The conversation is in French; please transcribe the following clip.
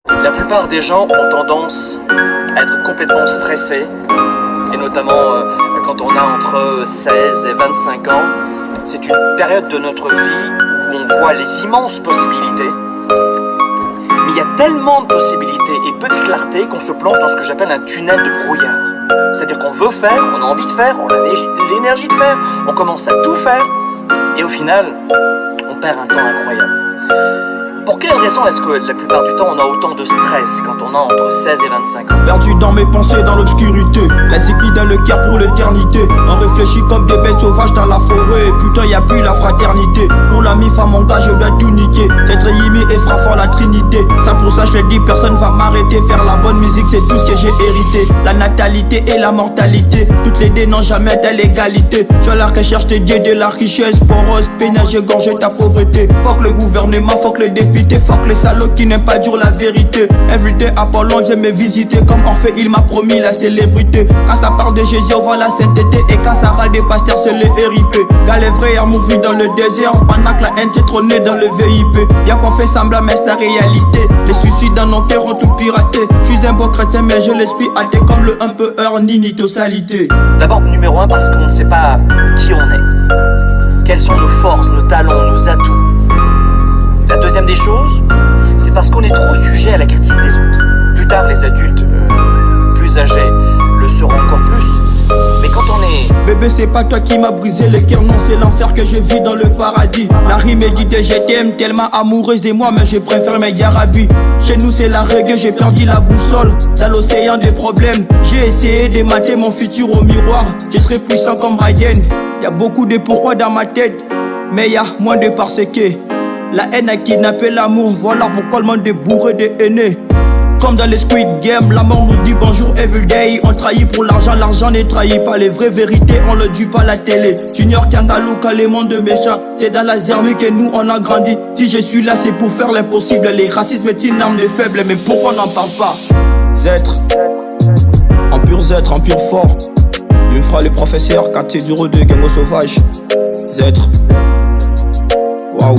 La plupart des gens ont tendance à être complètement stressés, et notamment quand on a entre 16 et 25 ans. C'est une période de notre vie où on voit les immenses possibilités, mais il y a tellement de possibilités et peu de clarté qu'on se plonge dans ce que j'appelle un tunnel de brouillard. C'est-à-dire qu'on veut faire, on a envie de faire, on a l'énergie de faire, on commence à tout faire, et au final, on perd un temps incroyable. Pour quelle raison est-ce que la plupart du temps on a autant de stress quand on a entre 16 et 25 ans? Perdu dans mes pensées, dans l'obscurité, la cyclie dans le cœur pour l'éternité. On réfléchit comme des bêtes sauvages dans la forêt. Putain, y a plus la fraternité. Pour la mif à mon gars, je dois tout niquer. C'est Réimi et Frafort la Trinité. Ça pour ça je le dis, personne va m'arrêter. Faire la bonne musique, c'est tout ce que j'ai hérité. La natalité et la mortalité, toutes les dés n'ont jamais de l'égalité. Tu as la recherche des dieux de la richesse. Poreuse, pénage, égorger ta pauvreté. Fuck le gouvernement, fuck le député. Fuck les salauds qui n'aiment pas dire la vérité. Everyday Apollon, j'aime visiter. Comme Orphée, il m'a promis la célébrité. Quand ça parle de Jésus, on voit la sainteté. Et quand ça râle des pasteurs, c'est le RIP. Gars, les vrais movie dans le désert. Pendant que la haine t'est trônée dans le VIP. Bien qu'on fait semblant, mais c'est la réalité. Les suicides dans nos cœurs ont tout piraté. Je suis un beau chrétien, mais je l'esprit athée. Comme le un peu heure, ni nitosalité. D'abord, numéro 1, parce qu'on ne sait pas qui on est. Quelles sont nos forces, nos talents, nos atouts. La deuxième des choses, c'est parce qu'on est trop sujet à la critique des autres. Plus tard, les adultes plus âgés le seront encore plus. Mais quand on est... Bébé, c'est pas toi qui m'as brisé le cœur, non, c'est l'enfer que je vis dans le paradis. La rime est dit je t'aime, tellement amoureuse de moi, mais je préfère mes garabis. Chez nous, c'est la règle, j'ai perdu la boussole dans l'océan des problèmes. J'ai essayé de mater mon futur au miroir. Je serai puissant comme Biden. Y a beaucoup de pourquoi dans ma tête, mais y a moins de parce que la haine a kidnappé l'amour, voilà pourquoi le monde est bourré de haineux. Comme dans les Squid Game, la mort nous dit bonjour everyday. On trahit pour l'argent, l'argent n'est trahi pas. Les vraies vérités, on le dit pas la télé. Junior Kangalouka, les mondes méchants. C'est dans la zermie que nous on a grandi. Si je suis là, c'est pour faire l'impossible. Les racismes est une arme de faible, mais pourquoi on n'en parle pas? Zêtre, en pur zêtre, en pur fort. Il me fera le professeur, quartier du de Gango sauvage. Zêtre, waouh.